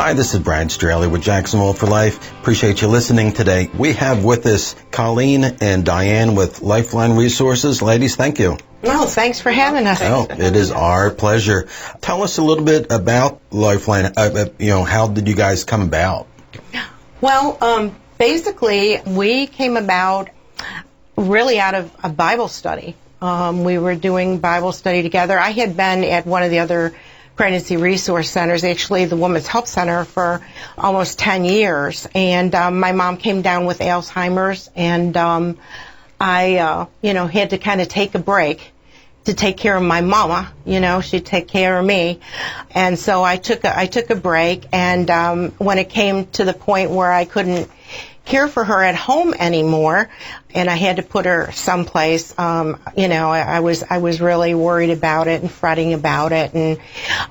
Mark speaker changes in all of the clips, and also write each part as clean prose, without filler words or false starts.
Speaker 1: Hi, this is Brad Straley with Jacksonville For Life. Appreciate you listening today. We have with us Colleen and Diane with Lifeline Resources. Ladies, thank you.
Speaker 2: Well, thanks for having us.
Speaker 1: Oh, it is our pleasure. Tell us a little bit about Lifeline. How did you guys come about?
Speaker 2: Well, basically, we came about really out of a Bible study. We were doing Bible study together. I had been at one of the other pregnancy resource centers, actually the Women's Health Center, for almost 10 years. And my mom came down with Alzheimer's, and I had to kind of take a break to take care of my mama. She'd take care of me. And so I took a break, and when it came to the point where I couldn't care for her at home anymore, and I had to put her someplace, I was really worried about it and fretting about it, and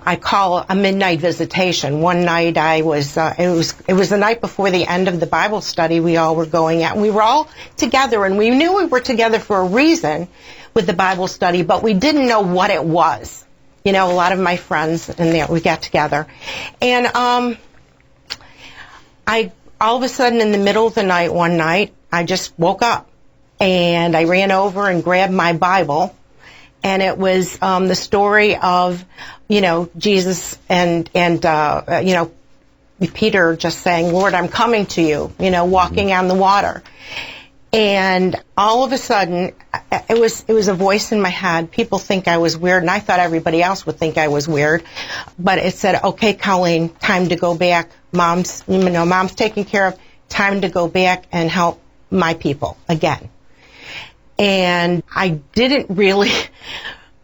Speaker 2: I call a midnight visitation. One night it was the night before the end of the Bible study we all were going at, and we were all together, and we knew we were together for a reason with the Bible study, but we didn't know what it was. A lot of my friends and there we got together, and all of a sudden, in the middle of the night, one night, I just woke up, and I ran over and grabbed my Bible, and it was the story of, Jesus and Peter just saying, "Lord, I'm coming to you," walking on the water. And all of a sudden, it was a voice in my head. People think I was weird, and I thought everybody else would think I was weird. But it said, "Okay, Colleen, time to go back. Mom's taken care of. Time to go back and help my people again." And I didn't really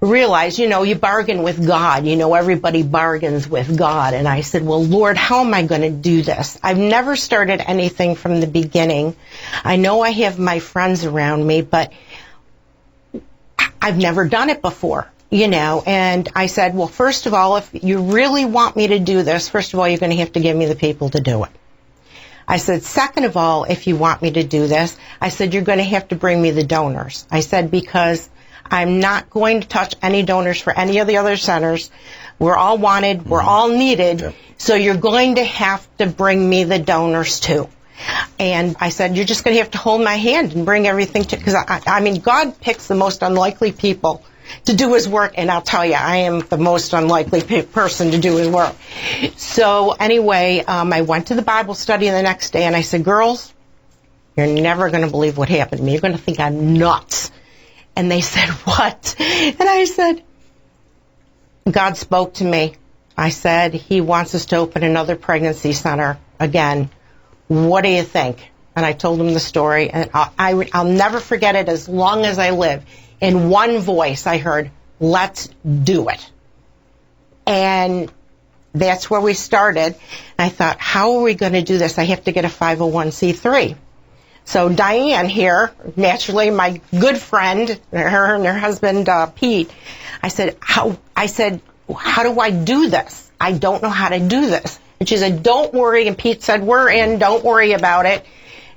Speaker 2: realize, you bargain with God. Everybody bargains with God. And I said, "Well, Lord, how am I going to do this? I've never started anything from the beginning. I know I have my friends around me, but I've never done it before." And I said, "Well, first of all, if you really want me to do this, first of all, you're going to have to give me the people to do it." I said, "Second of all, if you want me to do this," I said, "you're going to have to bring me the donors." I said, "Because I'm not going to touch any donors for any of the other centers. We're all wanted. We're all needed. Yep. So you're going to have to bring me the donors too." And I said, "You're just going to have to hold my hand and bring everything to," because God picks the most unlikely people to do his work, and I'll tell you, I am the most unlikely person to do his work. So anyway, I went to the Bible study the next day, and I said, "Girls, you're never going to believe what happened to me. You're going to think I'm nuts." And they said, "What?" And I said, "God spoke to me. I said, he wants us to open another pregnancy center again. What do you think?" And I told him the story, and I'll never forget it as long as I live. In one voice, I heard, "Let's do it." And that's where we started. And I thought, how are we going to do this? I have to get a 501c3. So Diane here, naturally my good friend, her and her husband, Pete, I said, how do I do this? I don't know how to do this. And she said, "Don't worry." And Pete said, "We're in. Don't worry about it."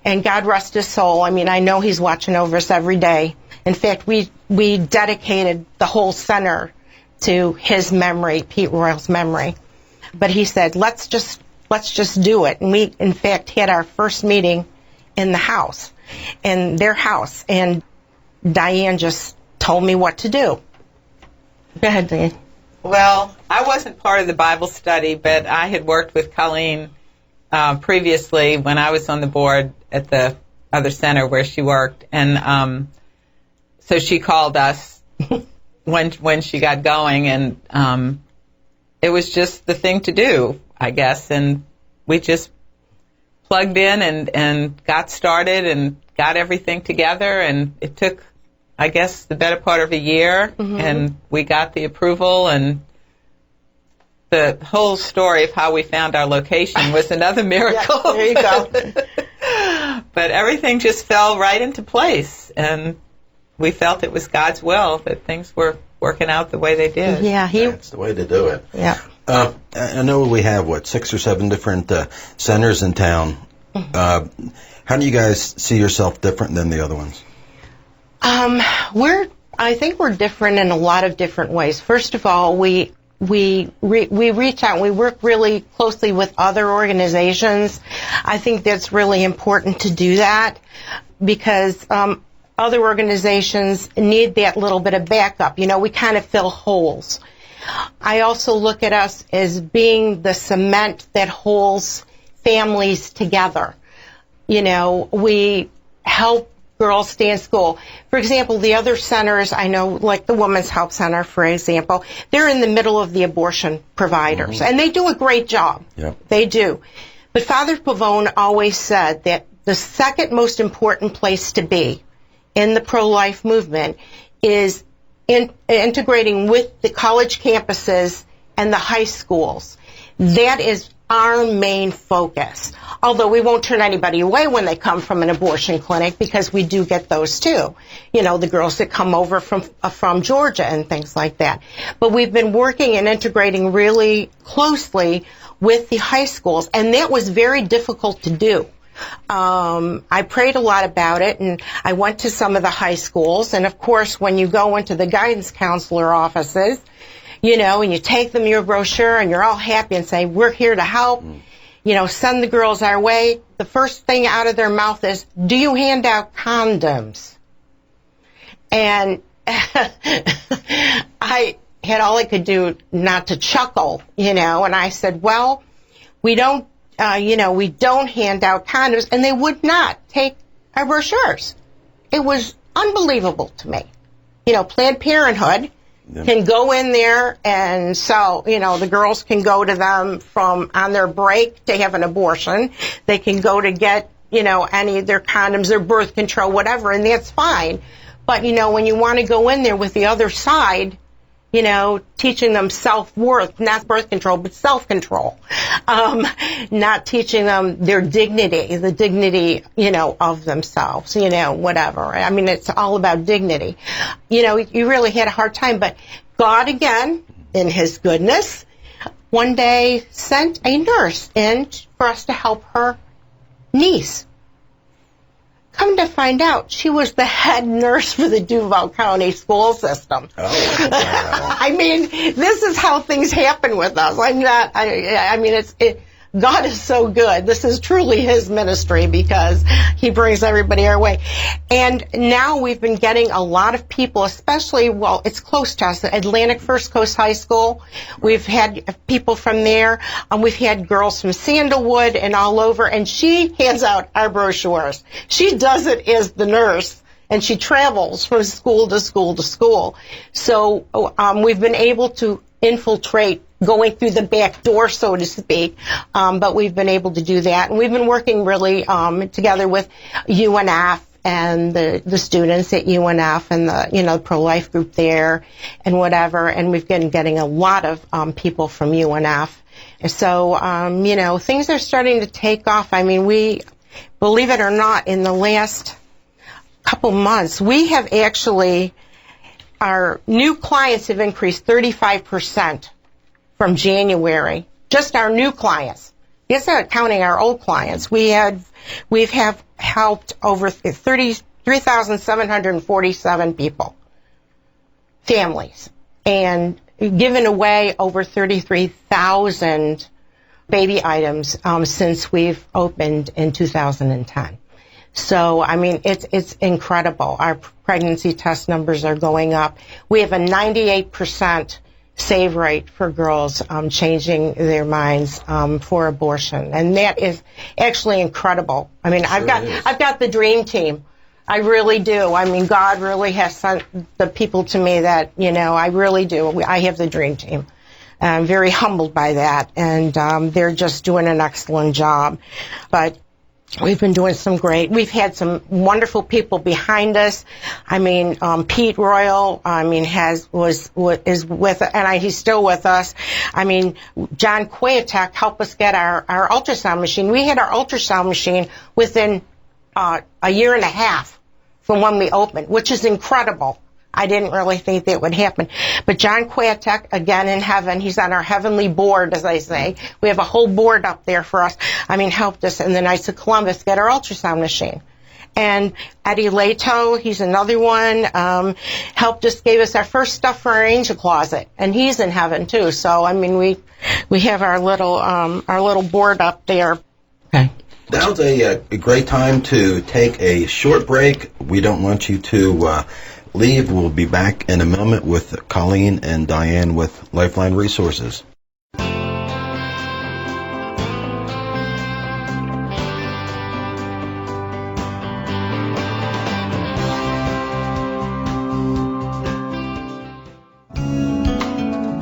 Speaker 2: And God rest his soul. I know he's watching over us every day. In fact, we dedicated the whole center to his memory, Pete Royal's memory. But he said, let's just do it. And we, in fact, had our first meeting in their house. And Diane just told me what to do. Go ahead, Diane.
Speaker 3: Well, I wasn't part of the Bible study, but I had worked with Colleen previously when I was on the board at the other center where she worked. And so she called us when she got going, and it was just the thing to do, I guess. And we just plugged in and got started and got everything together, and it took, I guess, the better part of a year, and we got the approval, and the whole story of how we found our location was another miracle.
Speaker 2: Yeah, there you go.
Speaker 3: But everything just fell right into place, and we felt it was God's will that things were working out the way they did.
Speaker 2: Yeah,
Speaker 1: that's the way to do it.
Speaker 2: Yeah.
Speaker 1: I know we have, 6 or 7 different centers in town. How do you guys see yourself different than the other ones?
Speaker 2: I think we're different in a lot of different ways. First of all, we we reach out. We work really closely with other organizations. I think that's really important to do that because other organizations need that little bit of backup. You know, we kind of fill holes. I also look at us as being the cement that holds families together. You know, we help girls stay in school. For example, the other centers, I know, like the Women's Health Center, for example, they're in the middle of the abortion providers, and they do a great job.
Speaker 1: Yep.
Speaker 2: They do. But Father Pavone always said that the second most important place to be in the pro-life movement is integrating with the college campuses and the high schools. That is our main focus. Although we won't turn anybody away when they come from an abortion clinic, because we do get those too. You know, the girls that come over from Georgia and things like that. But we've been working and integrating really closely with the high schools, and that was very difficult to do. I prayed a lot about it, and I went to some of the high schools, and of course when you go into the guidance counselor offices, you know, and you take them your brochure and you're all happy and say, we're here to help, you know, send the girls our way. The first thing out of their mouth is, do you hand out condoms? And I had all I could do not to chuckle, you know, and I said, well, we don't, we don't hand out condoms, and they would not take our brochures. It was unbelievable to me. You know, Planned Parenthood can go in there and so, you know, the girls can go to them from on their break to have an abortion. They can go to get, you know, any of their condoms, their birth control, whatever, and that's fine. But, you know, when you want to go in there with the other side, you know, teaching them self-worth, not birth control, but self-control, not teaching them their dignity, the dignity, you know, of themselves, you know, whatever. I mean, it's all about dignity. You know, you really had a hard time, but God, again, in His goodness, one day sent a nurse in for us to help her niece. Come to find out, she was the head nurse for the Duval County school system.
Speaker 1: Oh, wow.
Speaker 2: I mean, this is how things happen with us. God is so good. This is truly His ministry because He brings everybody our way. And now we've been getting a lot of people, especially, well, it's close to us, Atlantic First Coast High School. We've had people from there. We've had girls from Sandalwood and all over. And she hands out our brochures. She does it as the nurse, and she travels from school to school to school. So we've been able to infiltrate, going through the back door, so to speak, but we've been able to do that. And we've been working really together with UNF and the students at UNF and the, you know, pro-life group there and whatever. And we've been getting a lot of people from UNF. So, you know, things are starting to take off. I mean, we, believe it or not, in the last couple months, we have actually, our new clients have increased 35% from January. Just our new clients. That's not counting our old clients. We've helped over 3,747 people, families, and given away over 33,000 baby items since we've opened in 2010. So, I mean, it's incredible. Our pregnancy test numbers are going up. We have a 98% save rate for girls changing their minds for abortion, and that is actually incredible. I mean, I've got the dream team. I really do. I mean, God really has sent the people to me that, you know, I really do. I have the dream team. I'm very humbled by that, and they're just doing an excellent job. But we've been doing some great. We've had some wonderful people behind us. I mean, Pete Royal, I mean, is with, and he's still with us. I mean, John Quayatek helped us get our ultrasound machine. We had our ultrasound machine within a year and a half from when we opened, which is incredible. I didn't really think that would happen. But John Quayatek, again in heaven, he's on our heavenly board, as I say. We have a whole board up there for us. I mean, helped us in the Knights of Columbus get our ultrasound machine. And Eddie Lato, he's another one, gave us our first stuff for our angel closet, and he's in heaven too. So I mean, we have our little board up there.
Speaker 1: Okay. Now's a great time to take a short break. We don't want you to leave. We'll be back in a moment with Colleen and Diane with Lifeline Resources.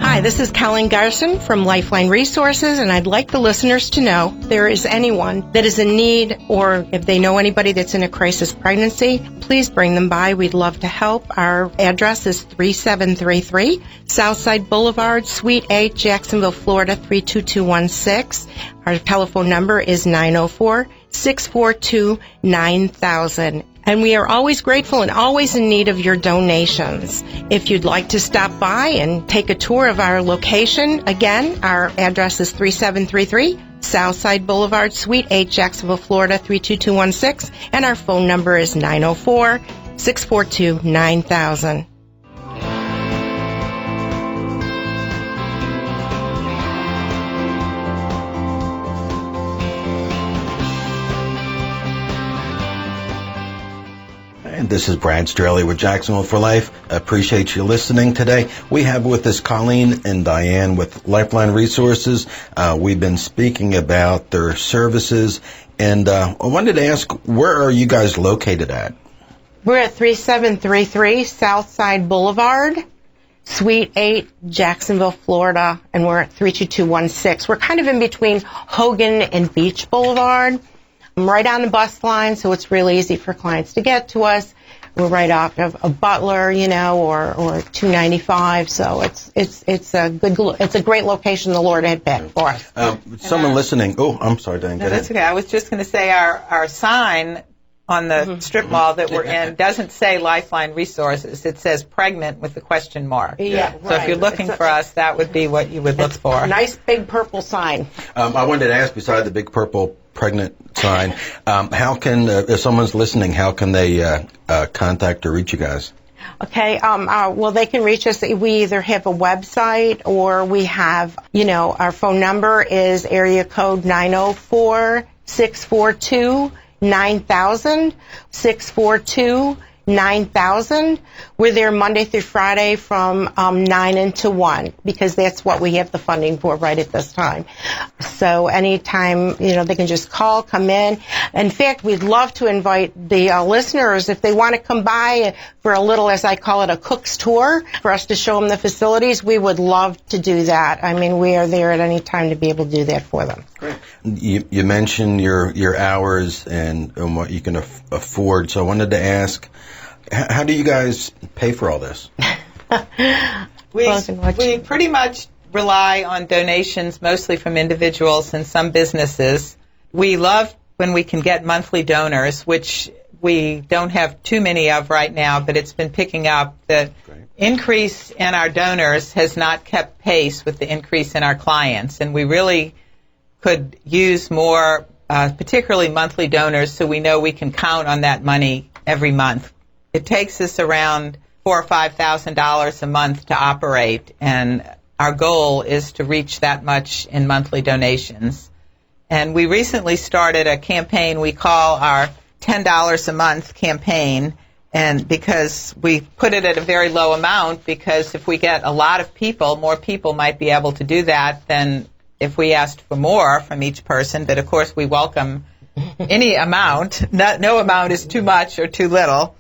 Speaker 2: Hi, this is Colleen Garson from Lifeline Resources, and I'd like the listeners to know if there is anyone that is in need, or if they know anybody that's in a crisis pregnancy, please bring them by. We'd love to help. Our address is 3733 Southside Boulevard, Suite 8, Jacksonville, Florida, 32216. Our telephone number is 904-642-9000. And we are always grateful and always in need of your donations. If you'd like to stop by and take a tour of our location, again, our address is 3733 Southside Boulevard, Suite 8, Jacksonville, Florida, 32216, and our phone number is 904-642-9000.
Speaker 1: This is Brad Straley with Jacksonville For Life. I appreciate you listening today. We have with us Colleen and Diane with Lifeline Resources. We've been speaking about their services, and I wanted to ask, where are you guys located at?
Speaker 2: We're at 3733 Southside Boulevard, Suite 8, Jacksonville, Florida, and we're at 32216. We're kind of in between Hogan and Beach Boulevard. I'm right on the bus line, so it's really easy for clients to get to us. We're right off of a Butler, or 295. So it's a great location the Lord had picked for us.
Speaker 1: Someone listening. Oh, I'm sorry, Diane.
Speaker 3: No, that's okay. I was just going to say our sign on the strip mall that we're in doesn't say Lifeline Resources. It says pregnant with the question mark.
Speaker 2: Yeah,
Speaker 3: so if you're looking for us, that would be what you would look for.
Speaker 2: Nice big purple sign.
Speaker 1: I wanted to ask, beside the big purple pregnant sign, how can, if someone's listening, how can they contact or reach you guys?
Speaker 2: Okay, well, they can reach us. We either have a website or we have, our phone number is area code 904-642-9000, 642-9000. We're there Monday through Friday from 9 until 1, because that's what we have the funding for right at this time. So anytime, they can just call, come in. In fact, we'd love to invite the listeners, if they want to come by for a little, as I call it, a cook's tour, for us to show them the facilities. We would love to do that. I mean, we are there at any time to be able to do that for them.
Speaker 1: Great. You mentioned your hours and what you can afford, so I wanted to ask, how do you guys pay for all this?
Speaker 3: We pretty much rely on donations, mostly from individuals and some businesses. We love when we can get monthly donors, which we don't have too many of right now, but it's been picking up. The increase in our donors has not kept pace with the increase in our clients, and we really could use more, particularly monthly donors, so we know we can count on that money every month. It takes us around $4,000 or $5,000 a month to operate, and our goal is to reach that much in monthly donations. And we recently started a campaign we call our $10 a month campaign, and because we put it at a very low amount, because if we get a lot of people, more people might be able to do that than if we asked for more from each person. But of course we welcome any amount. No amount is too much or too little.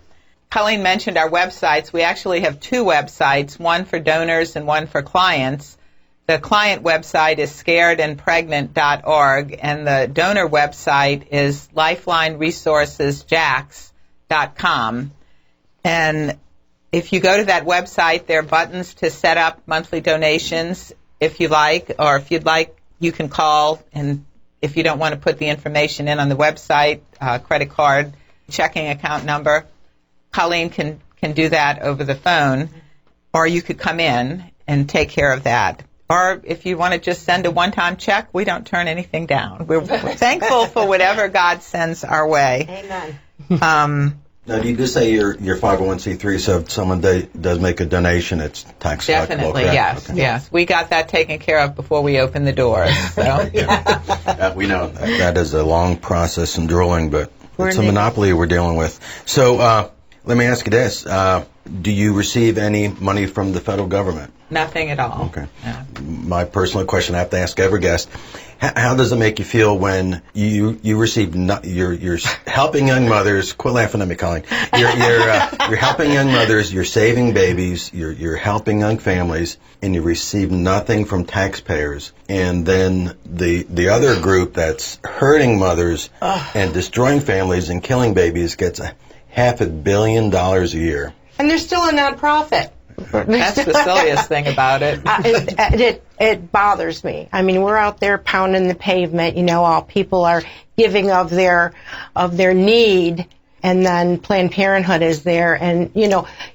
Speaker 3: Colleen mentioned our websites. We actually have two websites, one for donors and one for clients. The client website is scaredandpregnant.org, and the donor website is lifelineresourcesjax.com. And if you go to that website, there are buttons to set up monthly donations if you like, or if you'd like, you can call, and if you don't want to put the information in on the website, credit card, checking account number, Colleen can do that over the phone, or you could come in and take care of that. Or if you want to just send a one-time check, we don't turn anything down. We're thankful for whatever God sends our way.
Speaker 2: Amen.
Speaker 1: Now, you do say you're 501c3, so if someone does make a donation, it's tax deductible,
Speaker 3: Definitely,
Speaker 1: correct?
Speaker 3: yes,
Speaker 1: Okay.
Speaker 3: yes. We got that taken care of before we opened the doors. So.
Speaker 1: We know that is a long process and drooling, but it's a
Speaker 2: Nick.
Speaker 1: monopoly we're dealing with. So let me ask you this. Do you receive any money from the federal government?
Speaker 3: Nothing at all.
Speaker 1: Okay.
Speaker 3: No.
Speaker 1: My personal question I have to ask every guest: how does it make you feel when you receive you're helping young mothers? Quit laughing at me, Colleen. You're helping young mothers. You're saving babies. You're helping young families, and you receive nothing from taxpayers. And then the other group that's hurting mothers and destroying families and killing babies gets $500 million a year.
Speaker 2: And they're still a nonprofit.
Speaker 3: That's the silliest thing about it.
Speaker 2: It bothers me. I mean, we're out there pounding the pavement. All people are giving of their need, and then Planned Parenthood is there, and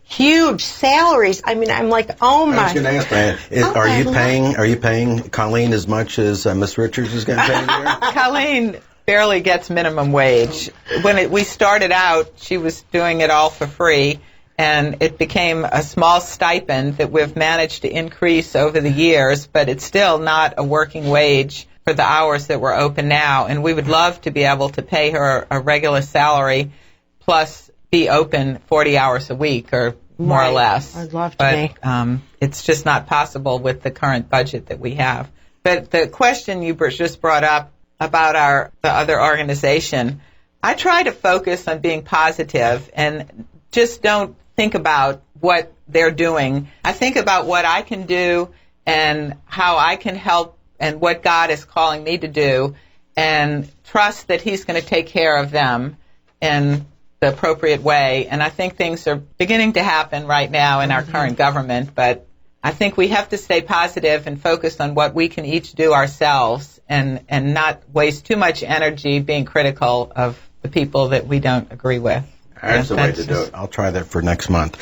Speaker 2: huge salaries. I mean, I'm like, oh my.
Speaker 1: I was going to ask, Diane, are you paying Colleen as much as Miss Richards is getting paid here?
Speaker 3: Colleen barely gets minimum wage. When we started out, she was doing it all for free. And it became a small stipend that we've managed to increase over the years, but it's still not a working wage for the hours that we're open now. And we would love to be able to pay her a regular salary plus be open 40 hours a week or more or less.
Speaker 2: I'd love to be.
Speaker 3: But it's just not possible with the current budget that we have. But the question you just brought up about the other organization, I try to focus on being positive and just don't think about what they're doing. I think about what I can do and how I can help and what God is calling me to do, and trust that He's going to take care of them in the appropriate way. And I think things are beginning to happen right now in our current government, but I think we have to stay positive and focus on what we can each do ourselves and not waste too much energy being critical of the people that we don't agree with.
Speaker 1: That's the way to do it. I'll try that for next month.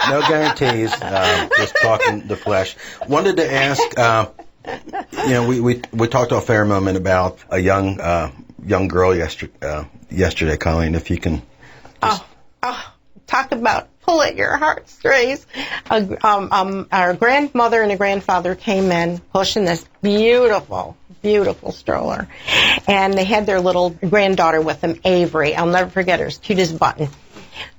Speaker 1: No guarantees, just talking the flesh. Wanted to ask, we talked a fair moment about a young girl yesterday, Colleen, if you can.
Speaker 2: Talk about pull at your heartstrings. Our grandmother and a grandfather came in pushing this beautiful stroller, and they had their little granddaughter with them, Avery. I'll never forget her, as cute as a button.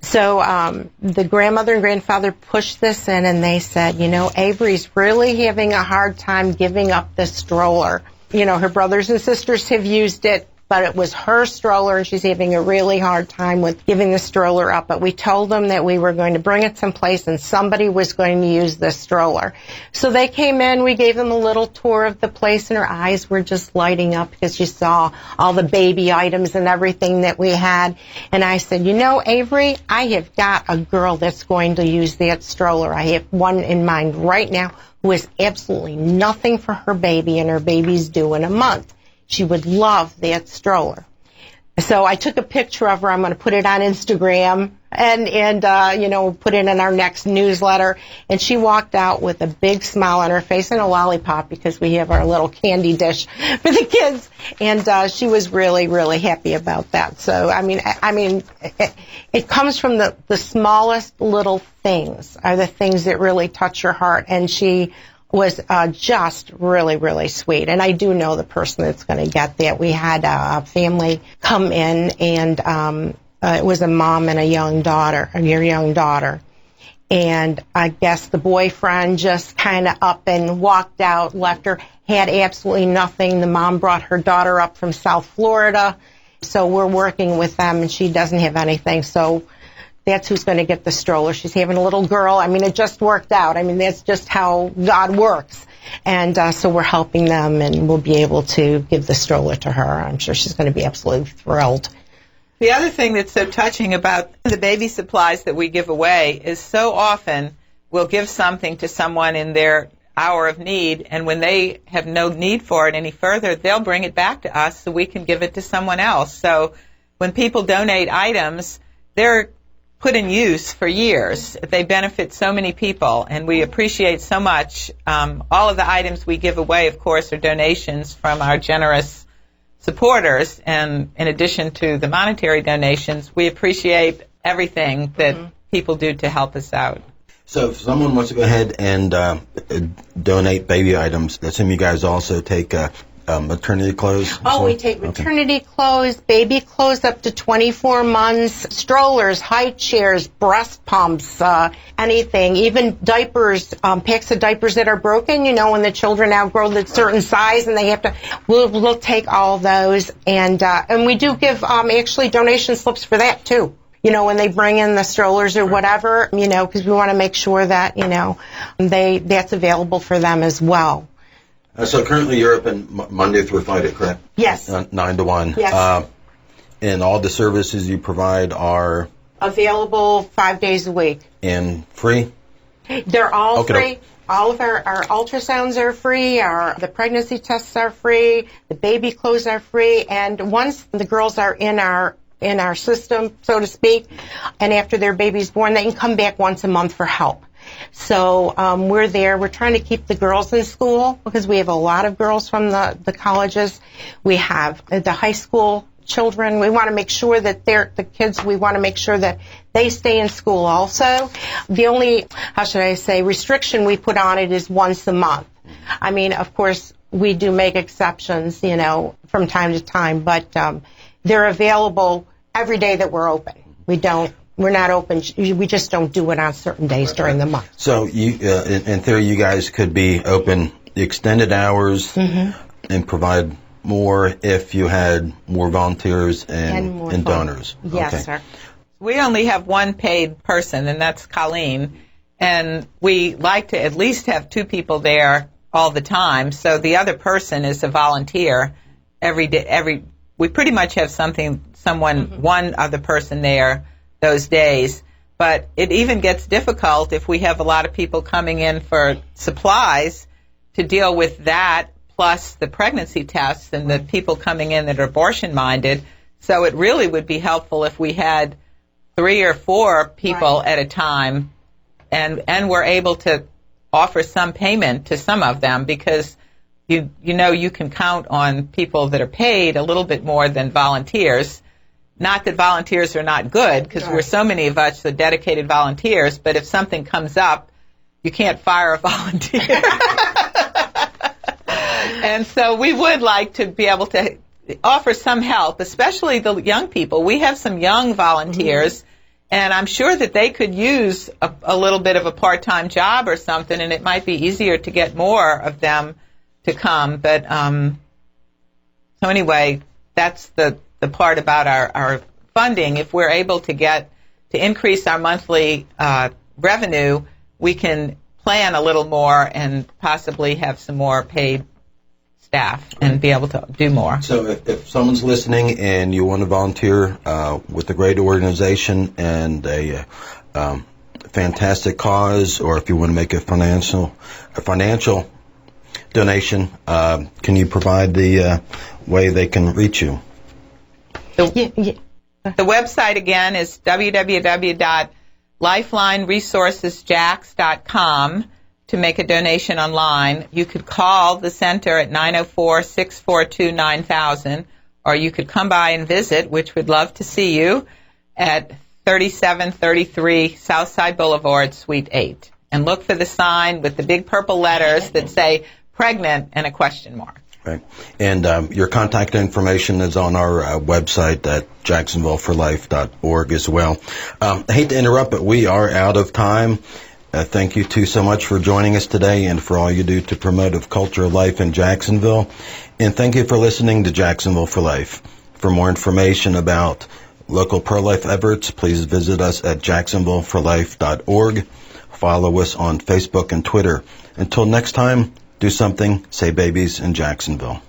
Speaker 2: So the grandmother and grandfather pushed this in, and they said, Avery's really having a hard time giving up the stroller. Her brothers and sisters have used it, but it was her stroller, and she's having a really hard time with giving the stroller up. But we told them that we were going to bring it someplace, and somebody was going to use the stroller. So they came in, we gave them a little tour of the place, and her eyes were just lighting up because she saw all the baby items and everything that we had. And I said, Avery, I have got a girl that's going to use that stroller. I have one in mind right now who has absolutely nothing for her baby, and her baby's due in a month. She would love that stroller. So I took a picture of her. I'm going to put it on Instagram and put it in our next newsletter. And she walked out with a big smile on her face and a lollipop, because we have our little candy dish for the kids. And she was really, really happy about that. So, it comes from the smallest little things are the things that really touch your heart. And she was just really, really sweet. And I do know the person that's going to get that. We had a family come in, and it was a mom and a young daughter. And I guess the boyfriend just kind of up and walked out, left her, had absolutely nothing. The mom brought her daughter up from South Florida. So we're working with them, and she doesn't have anything. So that's who's going to get the stroller. She's having a little girl. It just worked out. That's just how God works. And so we're helping them, and we'll be able to give the stroller to her. I'm sure she's going to be absolutely thrilled.
Speaker 3: The other thing that's so touching about the baby supplies that we give away is so often we'll give something to someone in their hour of need, and when they have no need for it any further, they'll bring it back to us so we can give it to someone else. So when people donate items, they're put in use for years. They benefit so many people, and we appreciate so much. All of the items we give away, of course, are donations from our generous supporters, and in addition to the monetary donations, we appreciate everything that people do to help us out.
Speaker 1: So if someone wants to go ahead and donate baby items, I assume you guys also take maternity clothes?
Speaker 2: Oh, we take maternity clothes, baby clothes up to 24 months, strollers, high chairs, breast pumps, anything, even diapers, packs of diapers that are broken, you know, when the children outgrow the certain size and they have to, we'll take all those. And we do give actually donation slips for that too. You know, when they bring in the strollers or whatever, you know, because we want to make sure that, you know, that's available for them as well.
Speaker 1: So currently you're open Monday through Friday, correct?
Speaker 2: Yes.
Speaker 1: 9 to 1.
Speaker 2: Yes.
Speaker 1: And all the services you provide are?
Speaker 2: Available 5 days a week.
Speaker 1: And free?
Speaker 2: They're all
Speaker 1: Okay.
Speaker 2: free. All of our ultrasounds are free. The pregnancy tests are free. The baby clothes are free. And once the girls are in our system, so to speak, and after their baby's born, they can come back once a month for help. So we're there. We're trying to keep the girls in school because we have a lot of girls from the colleges. We have the high school children. We want to make sure that the kids, we want to make sure that they stay in school also. The only, how should I say, restriction we put on it is once a month. I mean, of course, we do make exceptions, you know, from time to time, but they're available every day that we're open. We're not open. We just don't do it on certain days during the month.
Speaker 1: So you, in theory, you guys could be open extended hours and provide more if you had more volunteers and donors.
Speaker 2: Yes,
Speaker 1: okay.
Speaker 2: sir.
Speaker 3: We only have one paid person, and that's Colleen. And we like to at least have 2 people there all the time. So the other person is a volunteer every day. We pretty much have one other person there those days. But it even gets difficult if we have a lot of people coming in for supplies to deal with that, plus the pregnancy tests and the people coming in that are abortion-minded. So it really would be helpful if we had 3 or 4 people at a time, and we're able to offer some payment to some of them, because you know you can count on people that are paid a little bit more than volunteers. Not that volunteers are not good, because we're so many of us are dedicated volunteers, but if something comes up, you can't fire a volunteer. And so we would like to be able to offer some help, especially the young people. We have some young volunteers, and I'm sure that they could use a little bit of a part-time job or something, and it might be easier to get more of them to come. But so anyway, that's the part about our funding. If we're able to increase our monthly revenue, we can plan a little more and possibly have some more paid staff and be able to do more.
Speaker 1: So if someone's listening and you want to volunteer with a great organization and a fantastic cause, or if you want to make a financial donation, can you provide the way they can reach you?
Speaker 3: The website again is www.lifelineresourcesjax.com to make a donation online. You could call the center at 904-642-9000, or you could come by and visit, which we'd love to see you, at 3733 Southside Boulevard, Suite 8. And look for the sign with the big purple letters that say pregnant and a question mark.
Speaker 1: Right. And your contact information is on our website at jacksonvilleforlife.org as well. I hate to interrupt, but we are out of time. Thank you two so much for joining us today and for all you do to promote a culture of life in Jacksonville. And thank you for listening to Jacksonville for Life. For more information about local pro-life efforts, please visit us at jacksonvilleforlife.org. Follow us on Facebook and Twitter. Until next time, do something, say babies in Jacksonville.